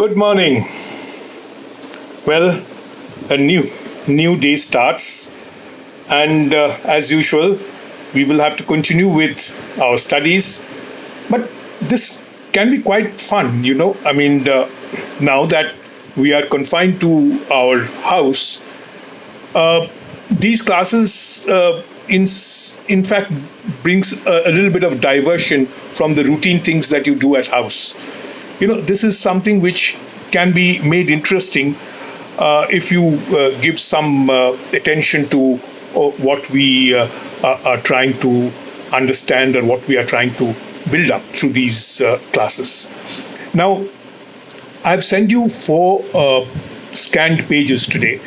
Good morning. Well, a new day starts, and as usual, we will have to continue with our studies. But this can be quite fun, you know. Now that we are confined to our house, uh, these classes, in fact, brings a little bit of diversion from the routine things that you do at house. This is something which can be made interesting if you give some attention to what we are trying to understand or what we are trying to build up through these classes. Now, I've sent you four scanned pages today.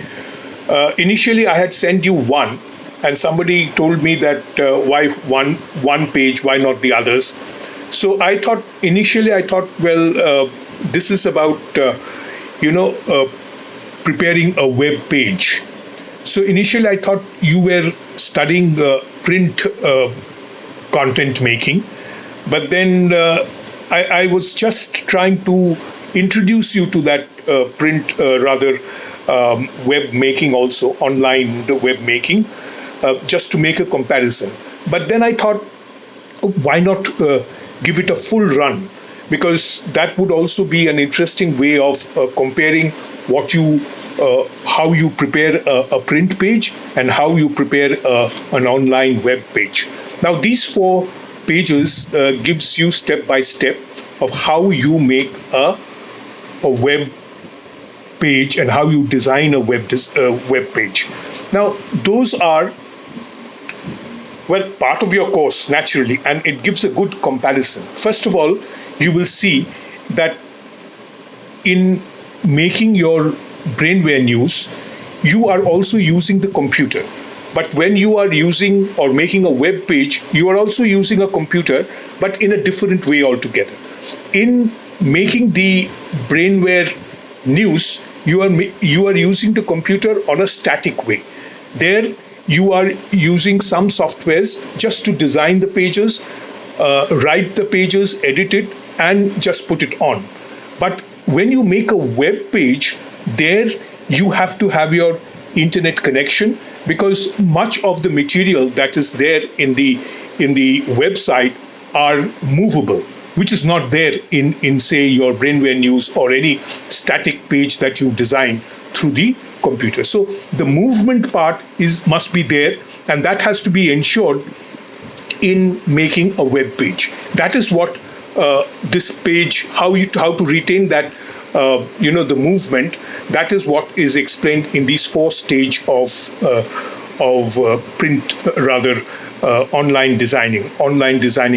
Initially, I had sent you one, and somebody told me that why one page, why not the others? So I thought, well, this is about preparing a web page. So initially, I thought you were studying print content making, but then I was just trying to introduce you to that print, rather web making, also online web making, just to make a comparison. But then I thought, why not give it a full run? Because that would also be an interesting way of comparing how you prepare a print page and how you prepare an online web page. Now, these four pages gives you step by step of how you make a web page and how you design a web page. Now, those are, well, part of your course, naturally, and it gives a good comparison. First of all, you will see that in making your brainware news, you are also using the computer. But when you are using or making a web page, you are also using a computer, but in a different way altogether. In making the brainware news, you are using the computer on a static way. There, you are using some softwares just to design the pages, write the pages, edit it, and just put it on. But when you make a web page, there you have to have your internet connection, because much of the material that is there in the website are movable, which is not there in say your brainware news or any static page that you design through the computer. So the movement part must be there, and that has to be ensured in making a web page. That is what this page, how to retain that the movement. That is what is explained in these four stage of print, rather online designing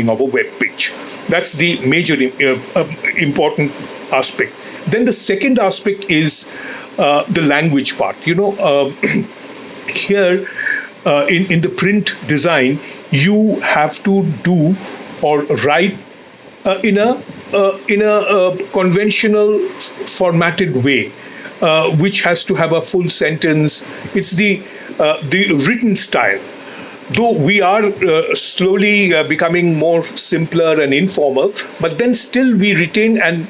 of a web page. That's the major important aspect. Then the second aspect is the language part. Here in the print design, you have to do or write in a conventional formatted way, which has to have a full sentence. It's the written style. Though we are slowly becoming more simpler and informal, but then still we retain an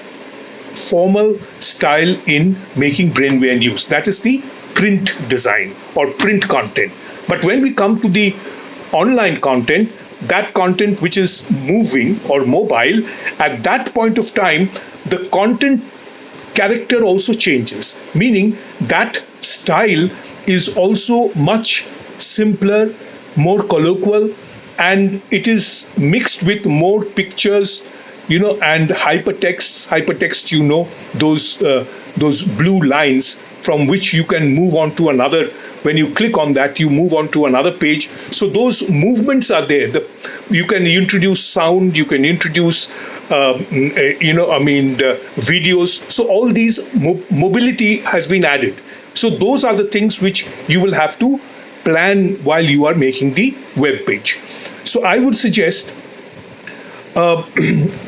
formal style in making brainware news. That is the print design or print content. But when we come to the online content, that content which is moving or mobile, at that point of time, the content character also changes, meaning that style is also much simpler, more colloquial, and it is mixed with more pictures, and hypertext, those blue lines from which you can move on to another. When you click on that, you move on to another page. So those movements are there. You can introduce sound, you can introduce, videos. So all these mobility has been added. So those are the things which you will have to plan while you are making the web page. So I would suggest,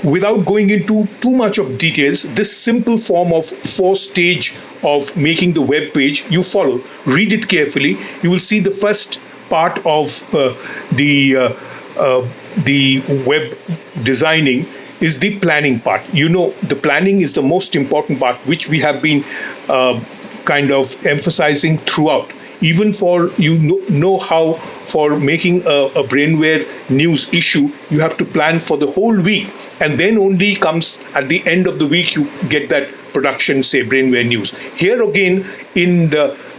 without going into too much of details, this simple form of 4-stage of making the web page you follow. Read it carefully. You will see the first part of the web designing is the planning part. The planning is the most important part, which we have been kind of emphasizing throughout. Even for know how for making a brainware news issue, you have to plan for the whole week, and then only comes at the end of the week you get that production, say brainware news. Here again, in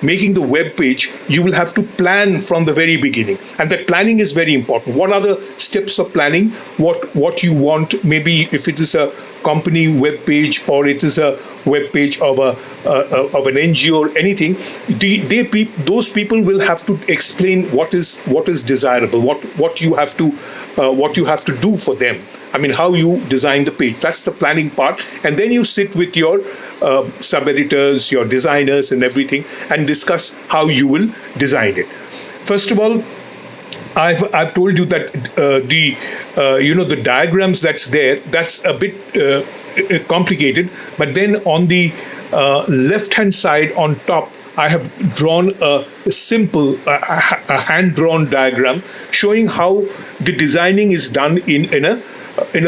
making the web page, you will have to plan from the very beginning, and that planning is very important. What are the steps of planning? What you want? Maybe if it is a company web page, or it is a web page of an NGO or anything, those people will have to explain what is desirable, what you have to do for them. I mean, how you design the page. That's the planning part. And then you sit with your sub-editors, your designers and everything, and discuss how you will design it. First of all, I've told you that the diagrams that's there, that's a bit complicated. But then on the left-hand side on top, I have drawn a simple hand-drawn diagram showing how the designing is done in a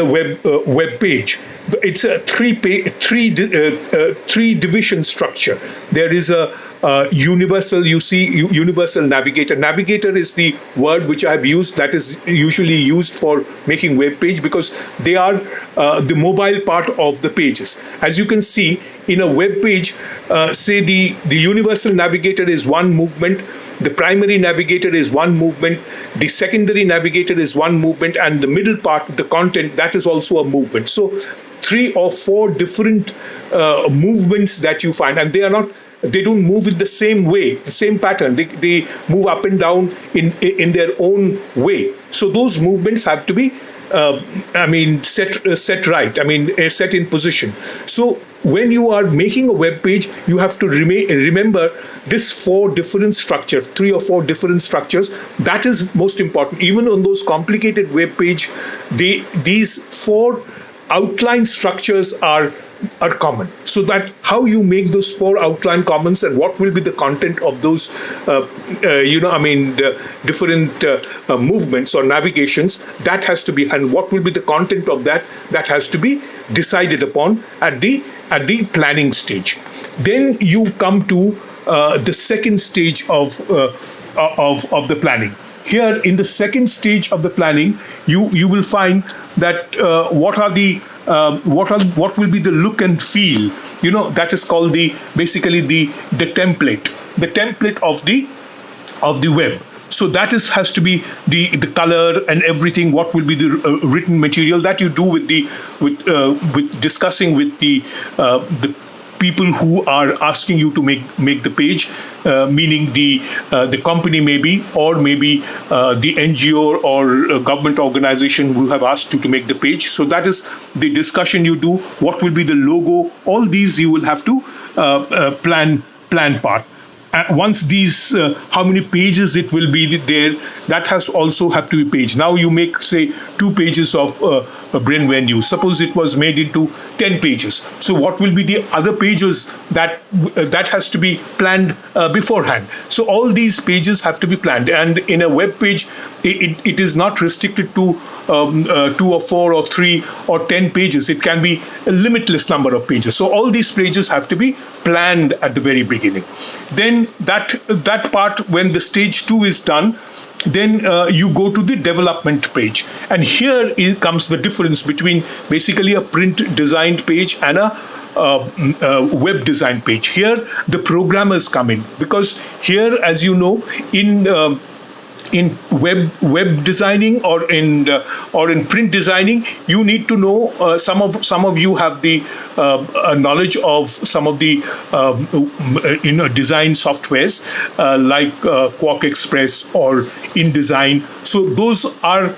web page. It's a three division structure. There is a universal, universal navigator. Navigator is the word which I've used, that is usually used for making web page, because they are the mobile part of the pages. As you can see, in a web page, say the universal navigator is one movement, the primary navigator is one movement, the secondary navigator is one movement, and the middle part, the content, that is also a movement. So 3 or 4 different movements that you find, and they don't move in the same way, the same pattern. They move up and down in their own way. So those movements have to be set right. Set in position. So when you are making a web page, you have to remember this 4 different structures, 3 or 4 different structures. That is most important. Even on those complicated web page, these 4 outline structures are common. So that how you make those 4 outline commons, and what will be the content of those different movements or navigations, that has to be, and what will be the content of that has to be decided upon at the planning stage. Then you come to the second stage of the planning. Here in the second stage of the planning, you will find that what will be the look and feel. That is called basically the template of the web. So that has to be the color and everything. What will be the written material that you do with discussing with the people who are asking you to make the page, meaning the company maybe, or maybe the NGO or government organization who have asked you to make the page. So that is the discussion you do. What will be the logo? All these you will have to plan part. Once these, how many pages it will be there, that has also have to be page. Now you make, say, 2 pages of brainware news. Suppose it was made into 10 pages. So what will be the other pages that has to be planned beforehand? So all these pages have to be planned. And in a web page, it is not restricted to 2 or 4 or 3 or 10 pages. It can be a limitless number of pages. So all these pages have to be planned at the very beginning. Then that part, when the stage 2 is done, then you go to the development page. And here comes the difference between basically a print designed page and a web design page. Here the programmers come in, because here, as you know, in web designing or in print designing, you need to know, some of you have the knowledge of some of the design softwares like Quark Express or InDesign. So those are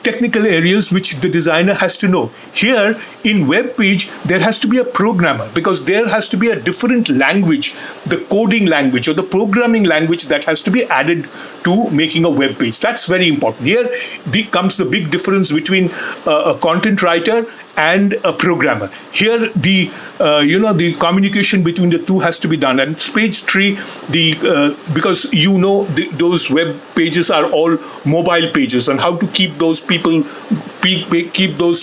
technical areas which the designer has to know. Here in web page, there has to be a programmer, because there has to be a different language, the coding language or the programming language that has to be added to making a web page. That's very important. Here comes the big difference between a content writer and a programmer. Here, the communication between the two has to be done. And page 3, because those web pages are all mobile pages, and how to keep those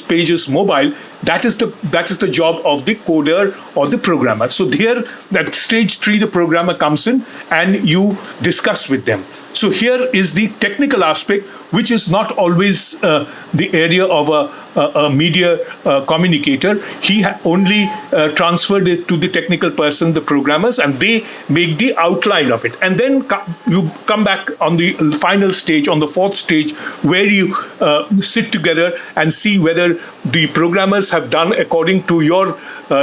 pages mobile. That is the job of the coder or the programmer. So here, at stage 3, the programmer comes in and you discuss with them. So here is the technical aspect, which is not always the area of a media communicator. He only transferred it to the technical person, the programmers, and they make the outline of it. And then you come back on the final stage, on the 4th stage, where you sit together and see whether the programmers have done according to your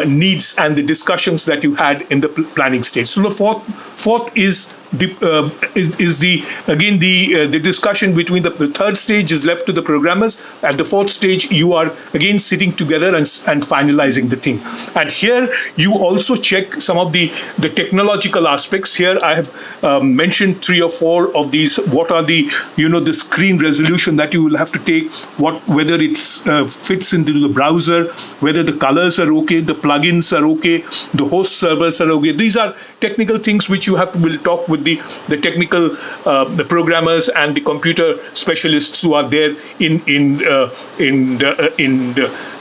needs and the discussions that you had in the planning stage. So the fourth is the discussion between the 3rd stage is left to the programmers. At the 4th stage, you are again sitting together and finalizing the thing. And here you also check some of the technological aspects. Here I have mentioned 3 or 4 of these. What are the screen resolution that you will have to take, whether it fits into the browser, whether the colors are okay, the plugins are okay, the host servers are okay. These are technical things which you have to will talk with the technical the programmers and the computer specialists who are there in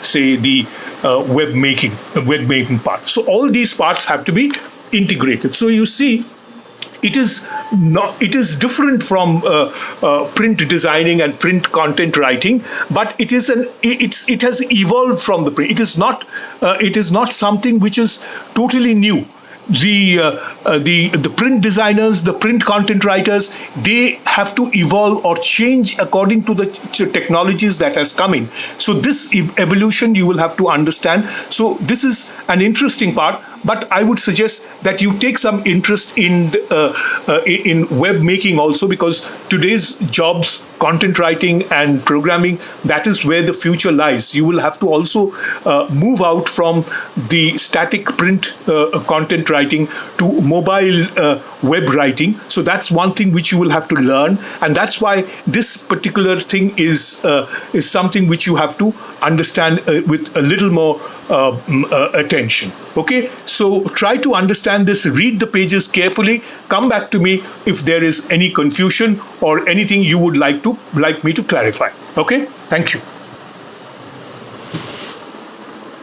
say the web making part. So all these parts have to be integrated. So you see, it is different from print designing and print content writing, but it has evolved from the print. It is not something which is totally new. The print designers, the print content writers, they have to evolve or change according to the technologies that has come in. So this evolution you will have to understand. So this is an interesting part, but I would suggest that you take some interest in web making also, because today's jobs, content writing and programming, that is where the future lies. You will have to also move out from the static print content writing to mobile web writing. So that's one thing which you will have to learn, and that's why this particular thing is something which you have to understand with a little more attention. Okay, so try to understand this, read the pages carefully, come back to me if there is any confusion or anything you would like me to clarify. Okay, thank you.